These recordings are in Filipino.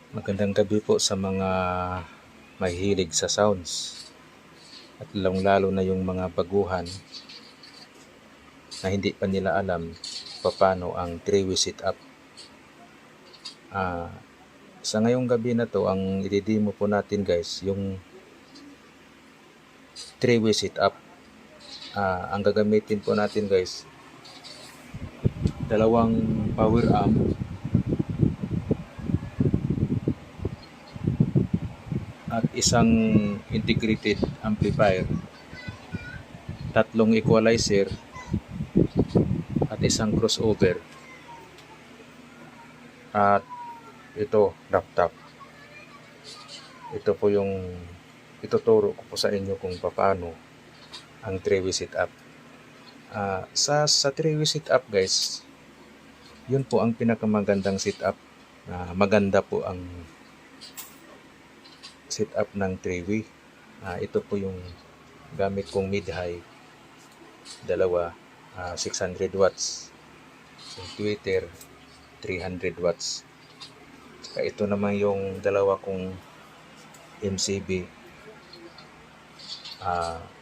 Magandang gabi po sa mga mahilig sa sounds at lalong-lalo na yung mga baguhan na hindi pa nila alam paano ang three-way sit-up. Sa ngayong gabi na to, ang i-demo po natin guys, yung three-way sit-up. Ang gagamitin po natin guys, dalawang power amp, at isang integrated amplifier, tatlong equalizer, at isang crossover, at ito laptop. Ito po yung ituturo ko po sa inyo kung paano ang three-way sit-up. Sa three-way sit-up guys, yun po ang pinakamagandang sit-up. Maganda po ang sit-up ng three-way. Ito po yung gamit kong mid-high, dalawa, 600 watts. Yung tweeter, 300 watts. Saka ito naman yung dalawa kong MCB.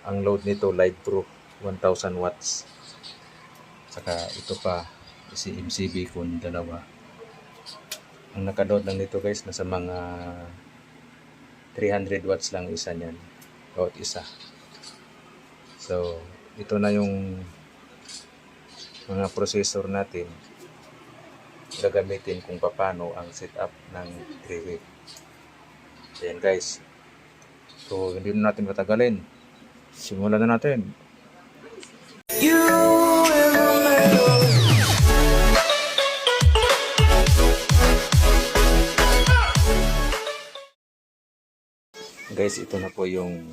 Ang load nito live proof 1000 watts. Saka ito pa si MCB kung dalawa. Ang naka-load lang nito guys, nasa mga 300 watts lang isa niyan, bawat isa. So ito na yung mga processor natin gagamitin kung paano ang setup ng three-way. Ayan guys, so hindi na natin patagalin, simulan na natin. Guys, ito na po yung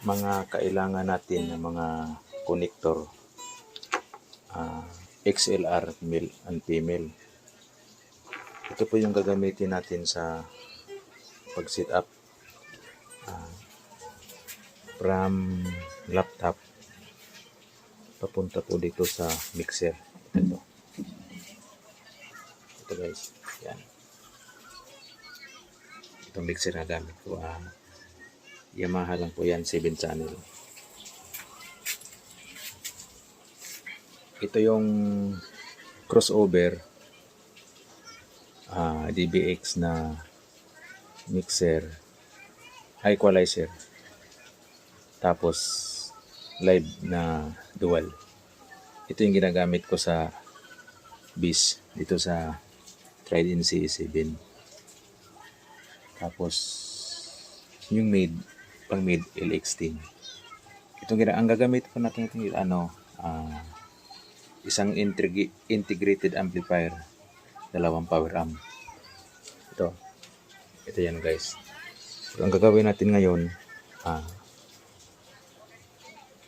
mga kailangan natin ng mga connector, XLR male and female. Ito po yung gagamitin natin sa pag-set up from laptop papunta po dito sa mixer. Ito guys, yan. Itong mixer na gamit ko, Yamaha lang po yan, 7 channel. Ito yung crossover, DBX na mixer, equalizer, tapos live na dual. Ito yung ginagamit ko sa bis dito sa Trident CE7. Tapos yung pang mid LX10. Ang gagamit ko natin isang integrated amplifier, dalawang power amp. Ito yan guys. So, ang gagawin natin ngayon,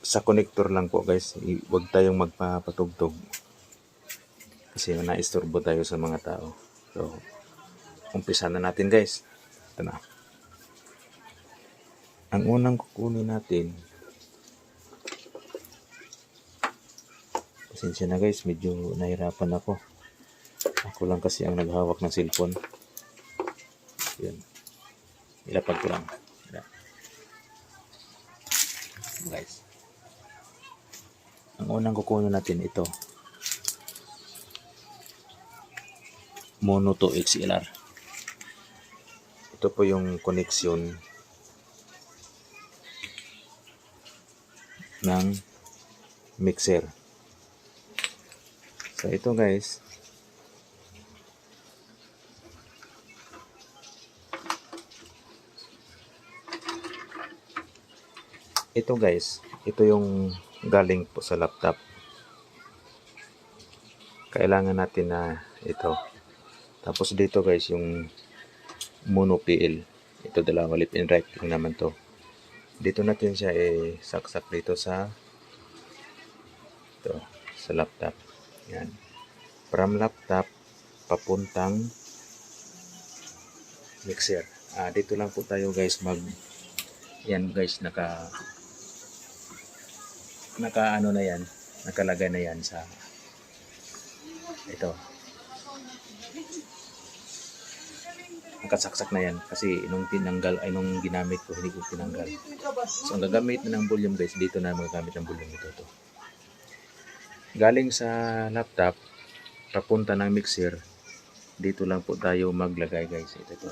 sa connector lang po guys, huwag tayong magpapatugtog kasi naistorbo tayo sa mga tao. So umpisa na natin guys. Ito na. Ang unang kukunin natin, pasensya na guys, medyo nahirapan ako. Ako lang kasi ang naghawak ng cellphone. Yan. Ilapag ko lang. Yan. Guys. Ang unang kukunin natin ito. Mono to XLR. Ito po yung connection ng mixer. So ito guys, ito yung galing po sa laptop. Kailangan natin na ito. Tapos dito guys, yung mono PL. Ito dalawa, left and right lang naman to. Dito natin siya saksak dito sa laptop. Yan. From laptop papuntang mixer. Dito lang po tayo guys yan guys, nakalagay na yan sa ito. Nakasaksak na yan kasi nung tinanggal ay nung ginamit ko hindi ko tinanggal. So ang gagamit na ng volume guys, dito na magagamit ng volume ito to. Galing sa laptop papunta ng mixer, dito lang po tayo maglagay guys. Ito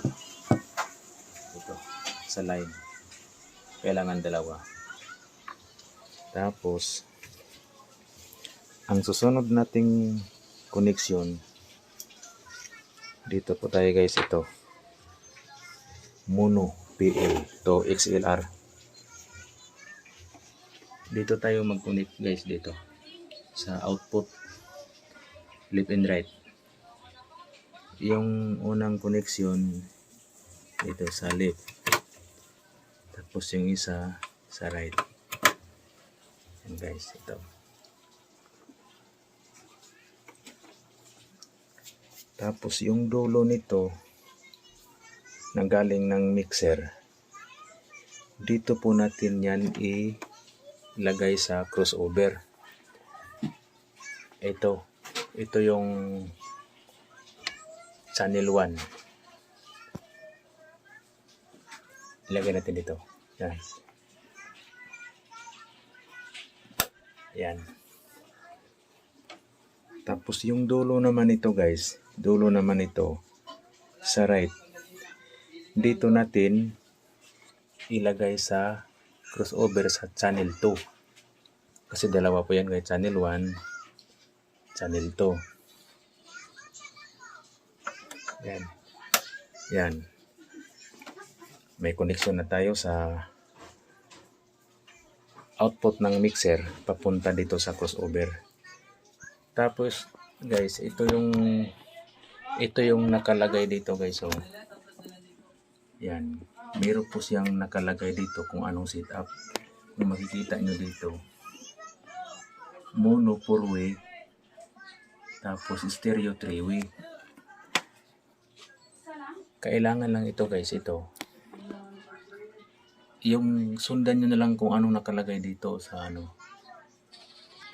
sa line. Kailangan dalawa. Tapos ang susunod nating connection, dito po tayo guys, ito mono PL to XLR. Dito tayo mag-connect guys, dito sa output left and right. Yung unang connection dito sa left, tapos yung isa sa right. Yan guys, ito. Tapos yung dulo nito na galing ng mixer, dito po natin yan ilagay sa crossover. Ito yung channel 1. Ilagay natin dito. Yan. Yan. Tapos yung dulo naman ito guys, dulo naman ito sa right. Dito natin ilagay sa crossover sa channel 2. Kasi dalawa po yan guys, channel 1, channel 2. Yan. Yan. May connection na tayo sa output ng mixer papunta dito sa crossover. Tapos guys, ito yung nakalagay dito guys. So, yan. Meron po siyang nakalagay dito kung anong setup. Kung makikita nyo dito, mono 4-way, tapos stereo 3-way. Kailangan lang ito guys, ito. Yung sundan nyo na lang kung anong nakalagay dito sa ano.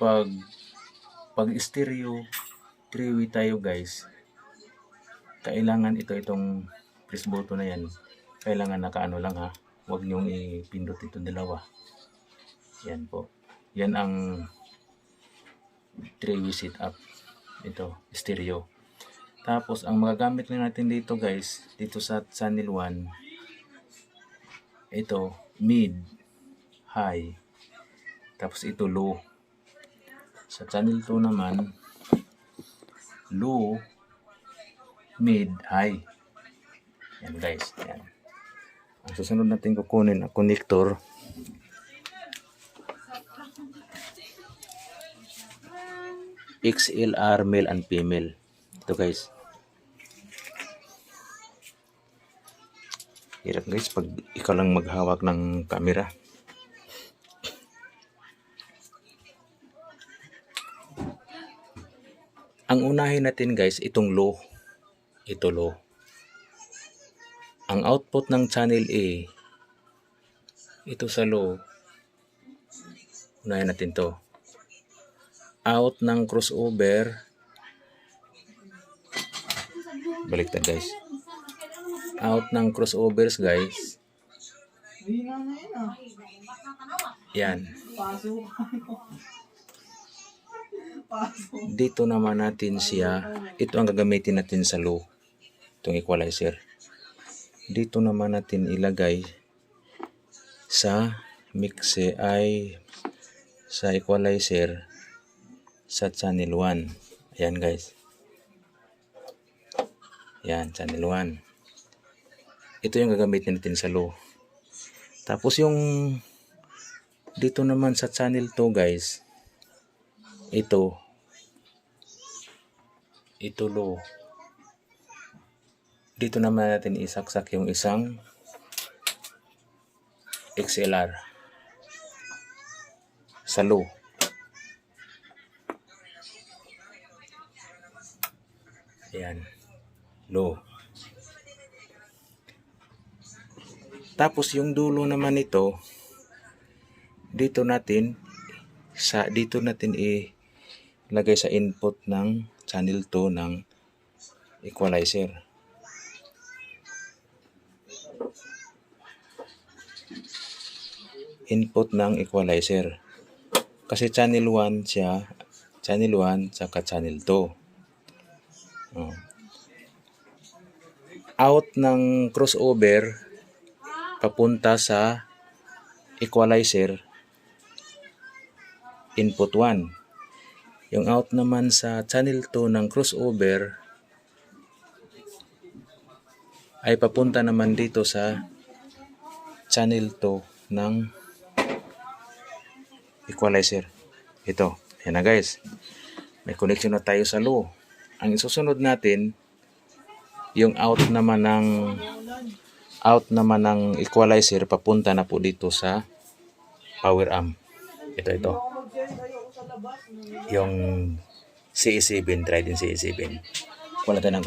Pag stereo 3-way tayo guys, kailangan itong press button na yan. Kailangan nakaano lang ha. Huwag nyong ipindot itong dalawa. Yan po. Yan ang 3-way setup. Ito, stereo. Tapos, ang magagamit na natin dito guys, dito sa channel 1, ito, mid, high. Tapos ito, low. Sa channel 2 naman, low, mid, high. Yan guys, yan. Ang susunod natin kukunin ang connector. XLR male and female. Ito guys. Hirap guys pag ikaw lang maghawak ng camera. Ang unahin natin guys, itong low. Ito low. Ang output ng channel A, ito sa low. Unahin natin to. Out ng crossover. Baliktad guys. Out ng crossovers guys. Yan. Dito naman natin siya. Ito ang gagamitin natin sa low. Itong equalizer. Dito naman natin ilagay sa mixer ay sa equalizer sa channel 1. Ayan guys. Yan, channel 1. Ito yung gagamitin natin sa low. Tapos yung dito naman sa channel 2 guys, ito low. Dito naman natin isaksak yung isang XLR sa low. Ayan, low. Tapos yung dulo naman ito, dito natin ilagay sa input ng channel 2 ng equalizer. input ng equalizer. Kasi channel 1 siya, channel 1 saka channel 2. Out ng crossover papunta sa equalizer, input 1. Yung out naman sa channel 2 ng crossover ay papunta naman dito sa channel 2 ng equalizer. Ito, yan na guys. May connection na tayo sa low. Ang isusunod natin, yung out naman ng equalizer papunta na po dito sa power amp. Ito. Yung CE7, Trident CE7. Wala tayo ng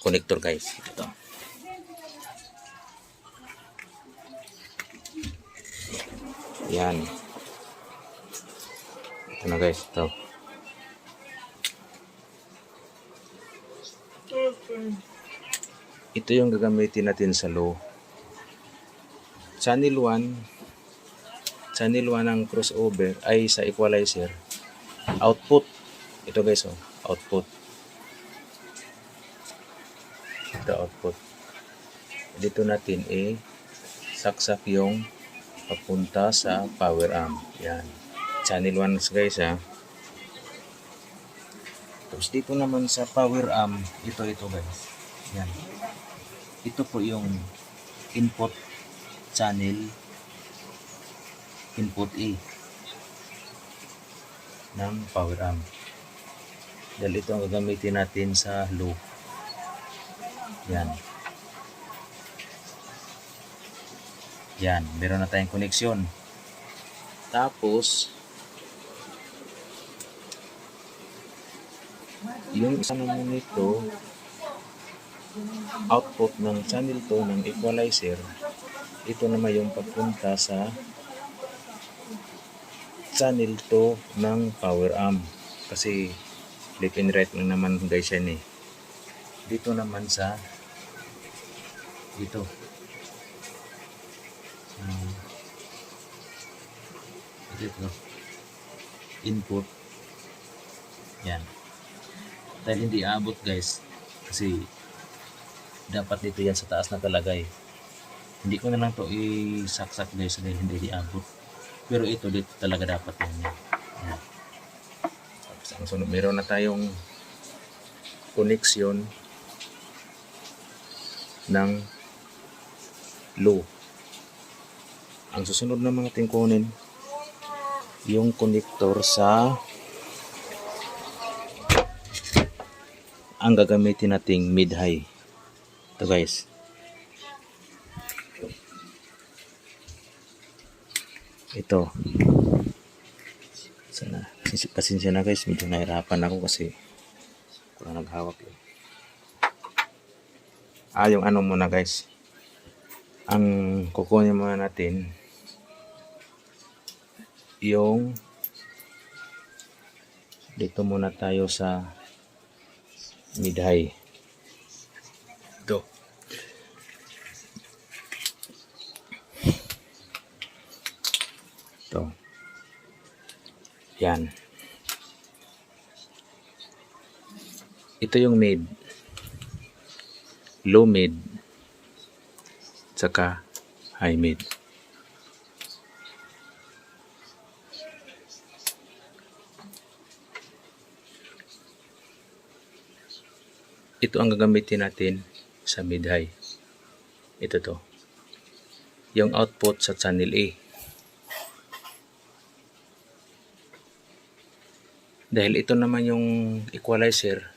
connector guys. Ito. Yan. Ito na guys. Ito. Ito yung gagamitin natin sa low. Channel 1 ng crossover ay sa equalizer. Output. Ito guys, output. Ito output. Dito natin saksak yung papunta sa power amp. Yan. Channel 1 guys Tapos dito naman sa power amp, ito guys. Yan. Ito po yung input channel, input A ng power amp. Dahil ito ang gagamitin natin sa low. Yan. Yan, meron na tayong koneksyon. Tapos yung isa naman nito, output ng channel 2 ng equalizer, ito naman yung papunta sa channel 2 ng power amp. Kasi left and right lang naman guys yan Dito naman sa dito. Ito. Input. Yan. Dahil hindi aabot guys. Kasi dapat dito yan sa taas nakalagay. Hindi ko na lang to isaksak guys dahil hindi aabot. Pero ito dito talaga dapat yan. Yan. Tapos ang sunod, meron na tayong connection ng low. Ang susunod na mga tingkunin yung connector sa ang gagamitin nating mid-high. Ito guys. Ito. Sana. Pasensya na guys. Medyo nahirapan ako kasi wala naghawak yun. Yung ano muna guys. Ang kukunin muna natin yung dito muna tayo sa mid-high. Ito. Ito. Yan. Ito yung mid. Low mid. Tsaka high mid. Ito ang gagamitin natin sa mid-high. Ito to. Yung output sa channel A. Dahil ito naman yung equalizer,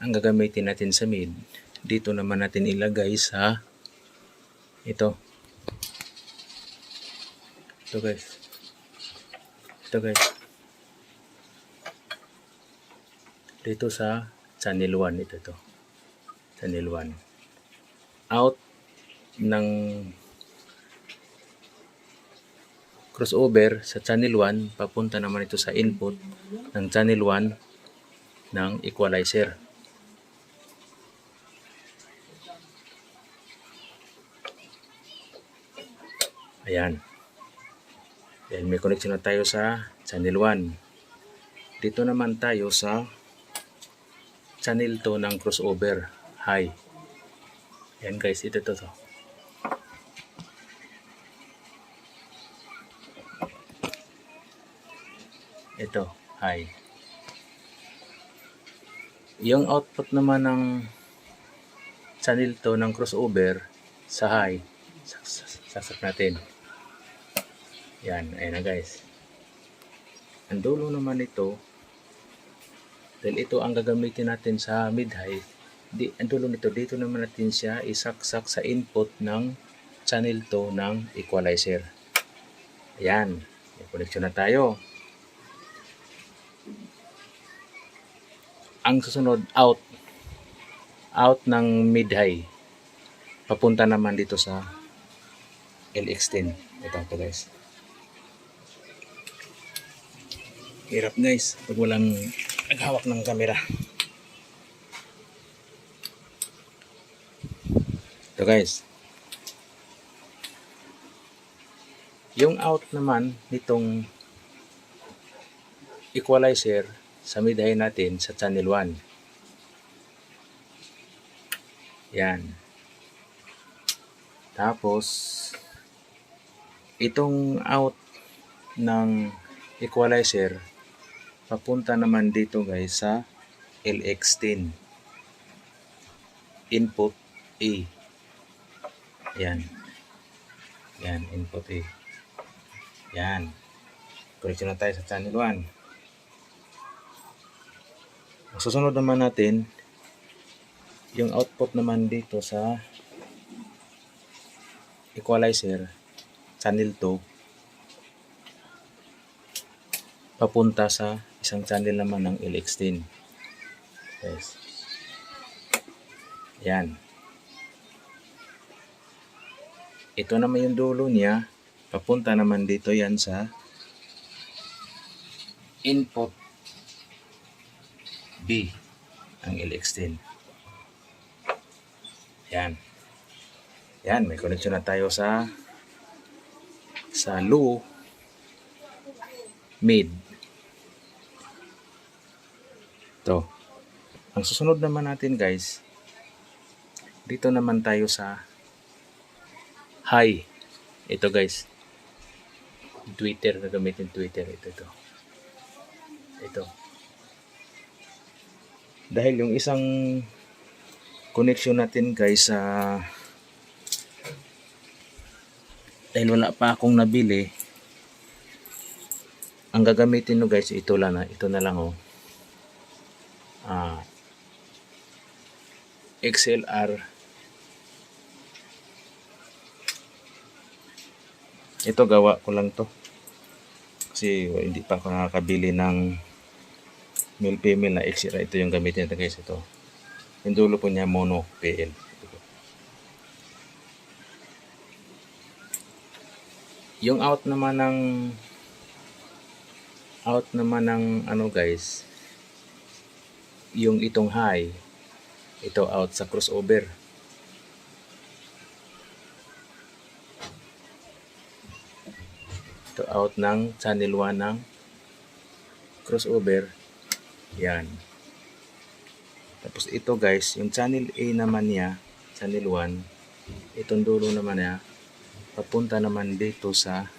ang gagamitin natin sa mid. Dito naman natin ilagay sa ito. Ito guys. Ito guys. Dito sa channel 1 ito. Channel 1. Out ng crossover sa channel 1, papunta naman ito sa input ng channel 1 ng equalizer. Ayan. Then may connection na tayo sa channel 1. Dito naman tayo sa channel 2 ng crossover high. Yan guys, ito to. Ito, high. Yung output naman ng channel 2 ng crossover sa high, saksak natin. Yan, ayun na guys. Ang dulo naman ito, dahil ito ang gagamitin natin sa mid-high, ang dulo nito, dito naman natin siya isaksak sa input ng channel 2 ng equalizer. Ayan, may connection na tayo. Ang susunod, out ng mid-high, papunta naman dito sa LX10. Ito guys. Hirap guys pag walang naghawak ng camera. Ito guys. Yung out naman nitong equalizer sa mid-high natin sa channel 1. Yan. Tapos itong out ng equalizer papunta naman dito guys sa LX10. Input A. Yan. Yan, input A. Yan. Connection na tayo sa channel 1. Ang susunod naman natin, yung output naman dito sa equalizer, channel 2, papunta sa isang channel naman ng LX10. Yes. Yan. Ito naman yung dulo niya, papunta naman dito yan sa input B ang LX10. Yan. Yan, may connection na tayo sa low, mid. Ito. Ang susunod naman natin guys, dito naman tayo sa high. Ito guys. Twitter, gagamitin Twitter. Ito. Dahil yung isang connection natin guys dahil wala pa akong nabili, ang gagamitin no guys, ito na lang XLR. Ito gawa ko lang to kasi hindi pa ako nakakabili ng male female na XLR. Ito yung gamitin natin guys. Ito yung dulo po niya, mono PL. Yung out naman ng ano guys, yung itong high, ito out sa crossover. Ito out ng channel 1 ng crossover. Yan. Tapos ito guys, yung channel A naman niya, channel 1, itong dulo naman niya, papunta naman dito sa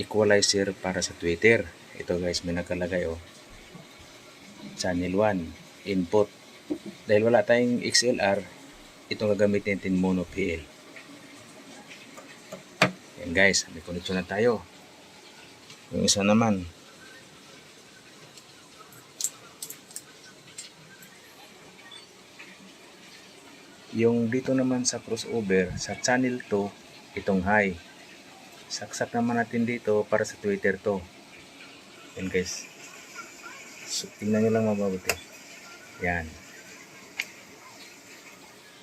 equalizer para sa Twitter. Ito guys, may nakalagay channel 1, input. Dahil wala tayong XLR, itong gagamitin natin mono PL. Yan guys, may connection na tayo. Yung isa naman, yung dito naman sa crossover, sa channel 2, itong high. Saksak naman natin dito para sa Twitter to. Yan guys. So, tingnan nyo lang mabuti. Yan.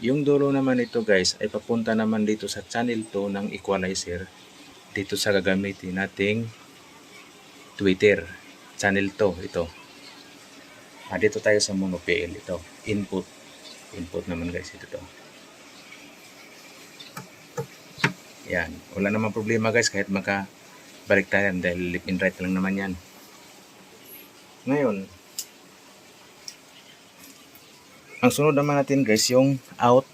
Yung dulo naman ito guys ay papunta naman dito sa channel 2 ng equalizer. Dito sa gagamitin nating Twitter. Channel 2 ito. Dito tayo sa mono PL ito. Input naman guys ito. Yan. Wala namang problema guys kahit baliktaran dahil left and right lang naman yan. Ngayon, ang sunod naman natin guys, yung out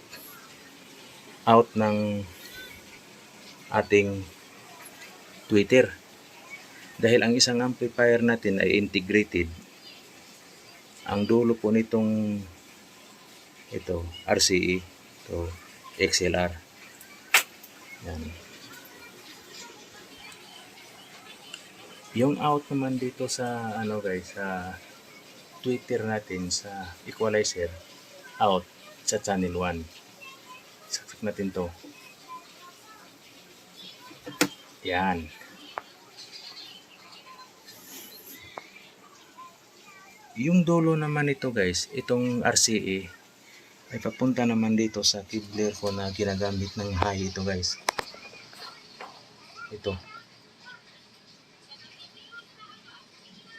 ng ating tweeter. Dahil ang isang amplifier natin ay integrated, ang dulo po nitong ito, RCE, ito, XLR. Yan. Yung out naman dito sa ano guys, sa tweeter natin sa equalizer, out sa channel 1. Saksak natin to. Yan. Yung dulo naman ito guys, itong RCA ay papunta naman dito sa kibler ko na ginagamit ng high ito guys. Ito.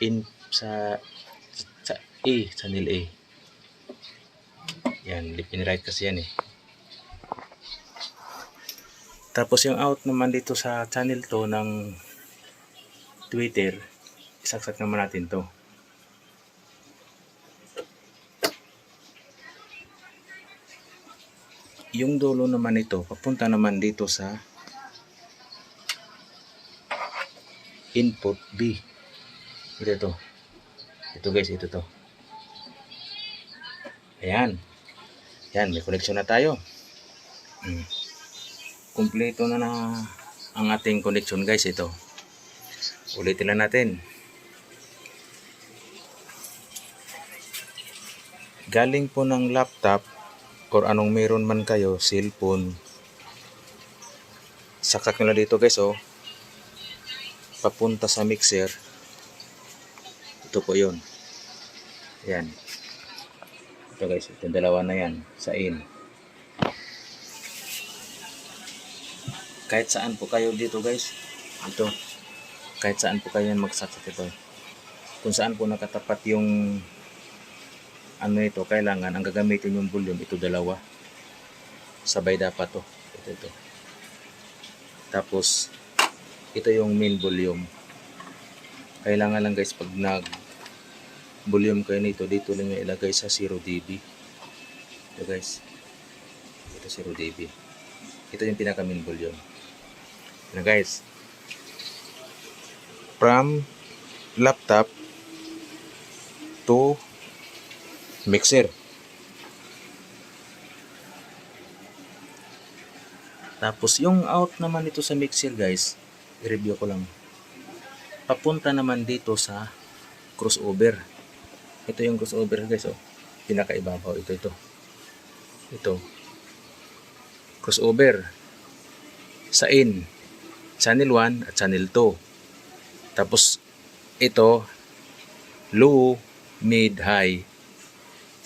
In sa A, channel A. Yan, left and right kasi yan eh. Tapos yung out naman dito sa channel to ng Twitter, isaksak naman natin to. Yung dulo naman ito, papunta naman dito sa input B. Ito. Ito guys, ito to. Ayan. Yan, may connection na tayo. Kumpleto na ang ating connection guys, ito. Ulitin lang natin. Galing po ng laptop or anong meron man kayo, cellphone. Saksak nyo na dito guys, oh. Papunta sa mixer. Ito po yun. Yan. Ito guys, ito dalawa na yan sa in. Kahit saan po kayo dito guys, ito. Kahit saan po kayo magsaksak ito. Kung saan po nakatapat yung ano ito, kailangan ang gagamitin yung volume, ito dalawa. Sabay dapat to. Ito. Tapos, ito yung main volume. Kailangan lang guys, pag nag-volume kayo nito, dito lang yung ilagay sa 0 dB. Ito guys. Ito 0 dB. Ito yung pinaka main volume. Na guys. From laptop to mixer. Tapos yung out naman ito sa mixer guys, i-review ko lang. Papunta naman dito sa crossover. Ito yung crossover guys, oh. Pinakaibabaw ito. Ito. Crossover sa in, channel 1 at channel 2. Tapos ito low, mid, high.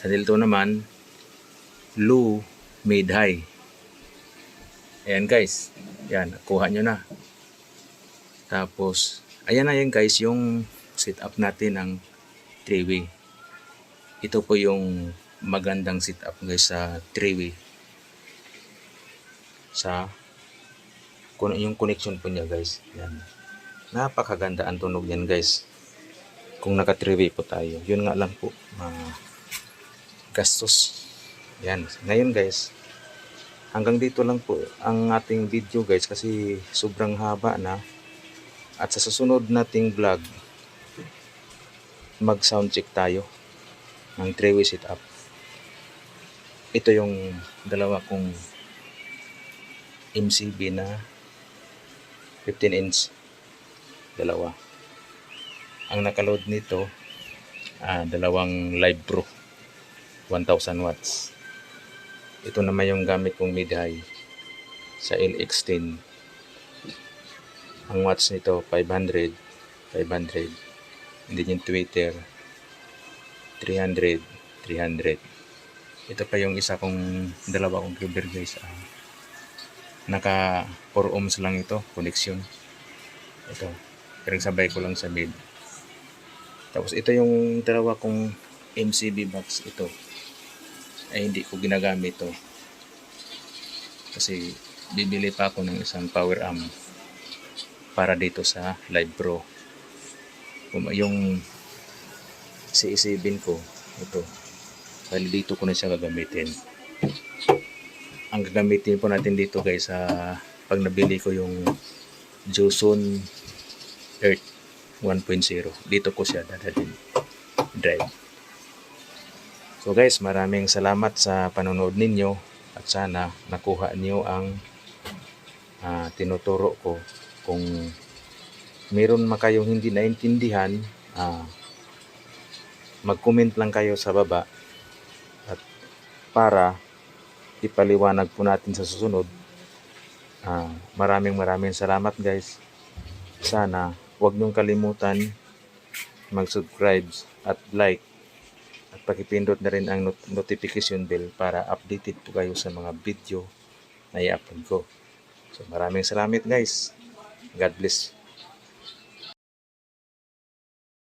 Channel 2 naman, low, mid, high. Ayan guys. Yan, kuha nyo na. Tapos, ayan na yan guys, yung setup natin ng 3-way. Ito po yung magandang setup guys sa 3-way. Sa yung connection po niya guys. Yan. Napakaganda ang tunog yan guys. Kung naka 3-way po tayo. Yun nga lang po. Gastos. Yan. Ngayon guys, hanggang dito lang po ang ating video guys kasi sobrang haba na. At sa susunod nating vlog, mag sound check tayo ng 3-way setup. Ito yung dalawa kong MCB na 15 inch. Dalawa. Ang nakaload nito, dalawang Live Pro 1000 watts. Ito naman yung gamit kong mid-high sa LX10. Ang watts nito 500. Hindi yung Twitter 300. Ito pa yung isa kong dalawa kong cover guys. Naka 4 ohms lang ito connection. Ito. Pero sabay ko lang sa mid. Tapos ito yung dalawa kong MCB box ito. Ay hindi ko ginagamit to. Kasi bibili pa ako ng isang power amp. para dito sa Live Pro. Yung CE7 ko, ito, bali dito ko na siya gagamitin. Ang gagamitin po natin dito guys, pag nabili ko yung Joson Earth 1.0, dito ko siya dadalhin drive. So guys, maraming salamat sa panonood ninyo at sana nakuha niyo ang tinuturo ko. Kung meron man kayong hindi naintindihan, mag-comment lang kayo sa baba at para ipaliwanag po natin sa susunod. Maraming salamat guys. Sana huwag niyong kalimutan mag-subscribe at like at pakipindot na rin ang notification bell para updated po kayo sa mga video na i-upload ko. So maraming salamat guys. God bless.